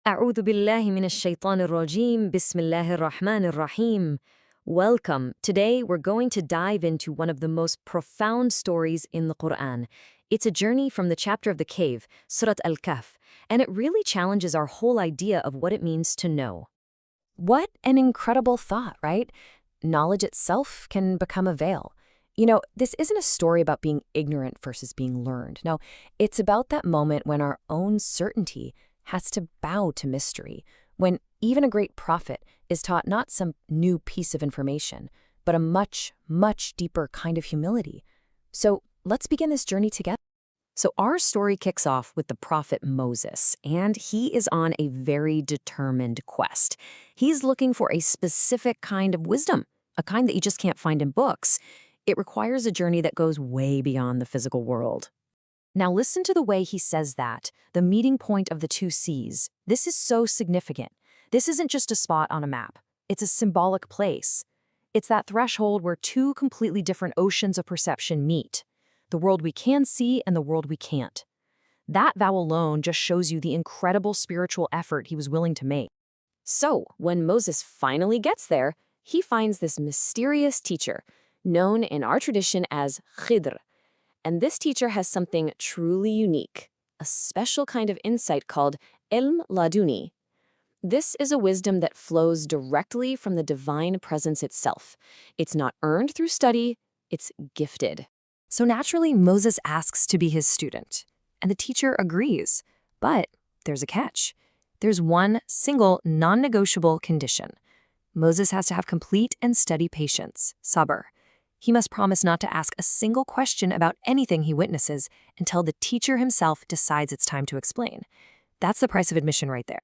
أعوذ بالله من الشيطان الرجيم. بسم الله الرحمن الرحيم. Welcome. Today we're going to dive into one of the most profound stories in the Qur'an. It's a journey from the chapter of the cave, Surat al-Kahf, and it really challenges our whole idea of what it means to know. What an incredible thought, right? Knowledge itself can become a veil. This isn't a story about being ignorant versus being learned. No, it's about that moment when our own certainty has to bow to mystery, when even a great prophet is taught not some new piece of information, but a much, much deeper kind of humility. So let's begin this journey together. So our story kicks off with the prophet Moses, and he is on a very determined quest. He's looking for a specific kind of wisdom, a kind that you just can't find in books. It requires a journey that goes way beyond the physical world. Now listen to the way he says that, the meeting point of the two seas. This is so significant. This isn't just a spot on a map. It's a symbolic place. It's that threshold where two completely different oceans of perception meet. The world we can see and the world we can't. That vow alone just shows you the incredible spiritual effort he was willing to make. So, when Moses finally gets there, he finds this mysterious teacher, known in our tradition as Khidr. And this teacher has something truly unique, a special kind of insight called ilm laduni. This is a wisdom that flows directly from the divine presence itself. It's not earned through study, it's gifted. So naturally, Moses asks to be his student, and the teacher agrees. But there's a catch. There's one single non-negotiable condition. Moses has to have complete and steady patience, sabr. He must promise not to ask a single question about anything he witnesses until the teacher himself decides it's time to explain. That's the price of admission right there.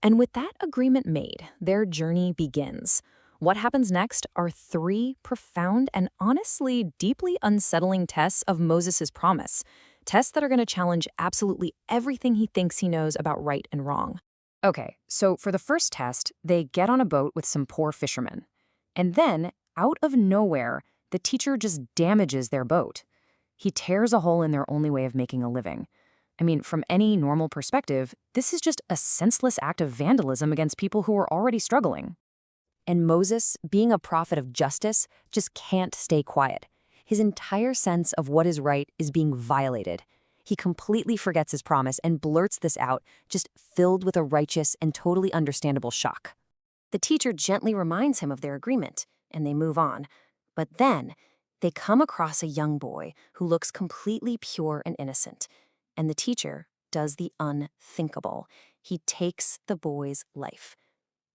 And with that agreement made, their journey begins. What happens next are three profound and honestly deeply unsettling tests of Moses' promise. Tests that are going to challenge absolutely everything he thinks he knows about right and wrong. Okay, so for the first test, they get on a boat with some poor fishermen. And then, out of nowhere, the teacher just damages their boat. He tears a hole in their only way of making a living. I mean, from any normal perspective, this is just a senseless act of vandalism against people who are already struggling. And Moses, being a prophet of justice, just can't stay quiet. His entire sense of what is right is being violated. He completely forgets his promise and blurts this out, just filled with a righteous and totally understandable shock. The teacher gently reminds him of their agreement, and they move on. But then, they come across a young boy who looks completely pure and innocent, and the teacher does the unthinkable. He takes the boy's life.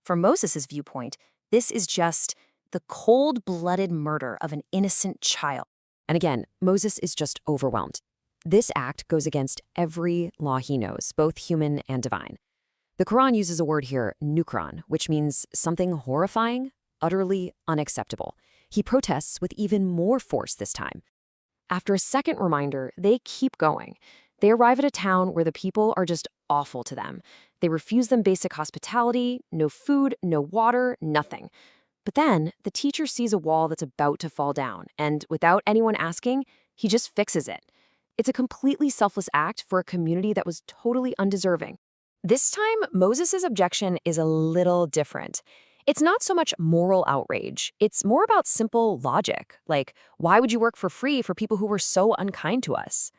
From Moses' viewpoint, this is just the cold-blooded murder of an innocent child. And again, Moses is just overwhelmed. This act goes against every law he knows, both human and divine. The Quran uses a word here, nukran, which means something horrifying, utterly unacceptable. He protests with even more force this time. After a second reminder, they keep going. They arrive at a town where the people are just awful to them. They refuse them basic hospitality, no food, no water, nothing. But then, the teacher sees a wall that's about to fall down, and without anyone asking, he just fixes it. It's a completely selfless act for a community that was totally undeserving. This time, Moses' objection is a little different. It's not so much moral outrage. It's more about simple logic, like, why would you work for free for people who were so unkind to us?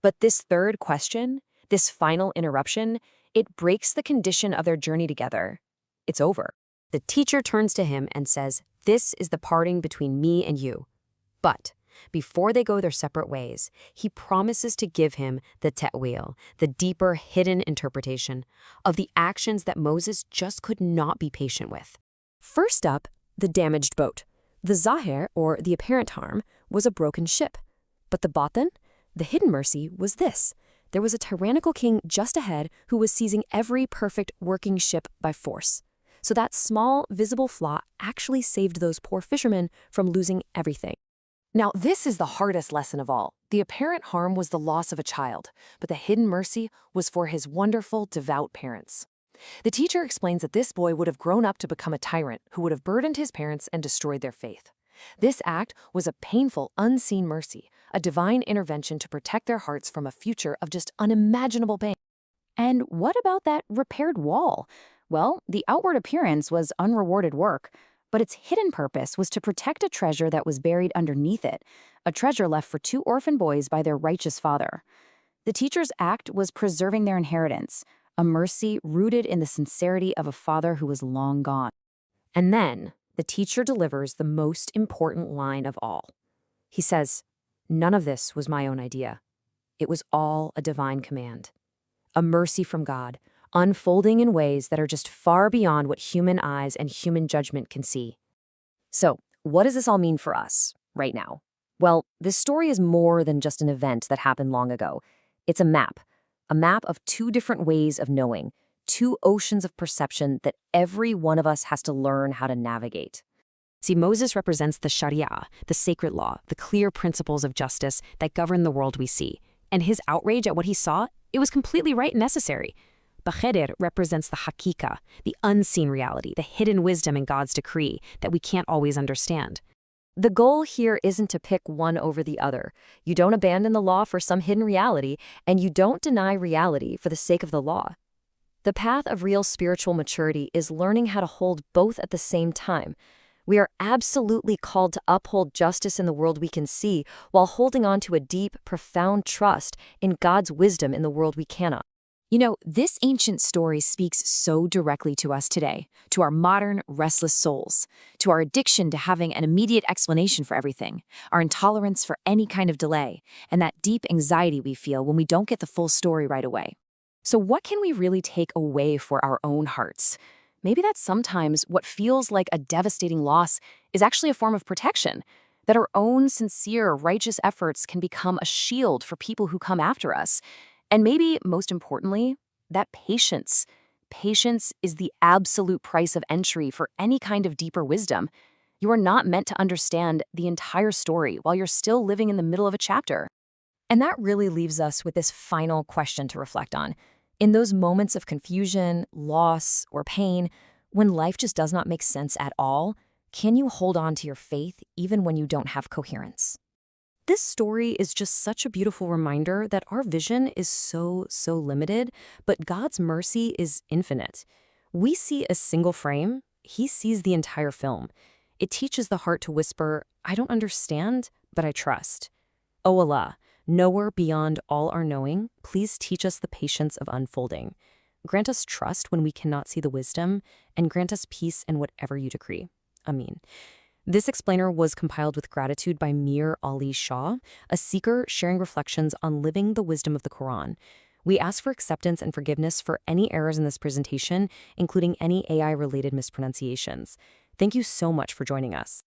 But this third question, this final interruption, it breaks the condition of their journey together. It's over. The teacher turns to him and says, "This is the parting between me and you." But before they go their separate ways, he promises to give him the ta'wil, the deeper hidden interpretation of the actions that Moses just could not be patient with. First up, the damaged boat. The zahir, or the apparent harm, was a broken ship. But the batin, the hidden mercy, was this. There was a tyrannical king just ahead who was seizing every perfect working ship by force. So that small, visible flaw actually saved those poor fishermen from losing everything. Now, this is the hardest lesson of all. The apparent harm was the loss of a child, but the hidden mercy was for his wonderful, devout parents. The teacher explains that this boy would have grown up to become a tyrant who would have burdened his parents and destroyed their faith. This act was a painful, unseen mercy, a divine intervention to protect their hearts from a future of just unimaginable pain. And what about that repaired wall? Well, the outward appearance was unrewarded work, but its hidden purpose was to protect a treasure that was buried underneath it, a treasure left for 2 orphan boys by their righteous father. The teacher's act was preserving their inheritance, a mercy rooted in the sincerity of a father who was long gone. And then the teacher delivers the most important line of all. He says, "None of this was my own idea. It was all a divine command. A mercy from God, unfolding in ways that are just far beyond what human eyes and human judgment can see." So, what does this all mean for us right now? Well, this story is more than just an event that happened long ago. It's a map of 2 different ways of knowing, 2 oceans of perception that every one of us has to learn how to navigate. See, Moses represents the Sharia, the sacred law, the clear principles of justice that govern the world we see. And his outrage at what he saw, it was completely right and necessary. Bakhedir represents the Hakika, the unseen reality, the hidden wisdom in God's decree that we can't always understand. The goal here isn't to pick one over the other. You don't abandon the law for some hidden reality, and you don't deny reality for the sake of the law. The path of real spiritual maturity is learning how to hold both at the same time. We are absolutely called to uphold justice in the world we can see, while holding on to a deep, profound trust in God's wisdom in the world we cannot. You know, this ancient story speaks so directly to us today, to our modern, restless souls, to our addiction to having an immediate explanation for everything, our intolerance for any kind of delay, and that deep anxiety we feel when we don't get the full story right away. So what can we really take away for our own hearts? Maybe that sometimes what feels like a devastating loss is actually a form of protection, that our own sincere, righteous efforts can become a shield for people who come after us. And maybe, most importantly, that patience. Patience is the absolute price of entry for any kind of deeper wisdom. You are not meant to understand the entire story while you're still living in the middle of a chapter. And that really leaves us with this final question to reflect on. In those moments of confusion, loss, or pain, when life just does not make sense at all, can you hold on to your faith even when you don't have coherence? This story is just such a beautiful reminder that our vision is so limited, but God's mercy is infinite. We see a single frame, He sees the entire film. It teaches the heart to whisper, "I don't understand, but I trust." O Allah, knower beyond all our knowing, please teach us the patience of unfolding. Grant us trust when we cannot see the wisdom, and grant us peace in whatever you decree. Ameen. This explainer was compiled with gratitude by Mir Ali Shah, a seeker sharing reflections on living the wisdom of the Qur'an. We ask for acceptance and forgiveness for any errors in this presentation, including any AI-related mispronunciations. Thank you so much for joining us.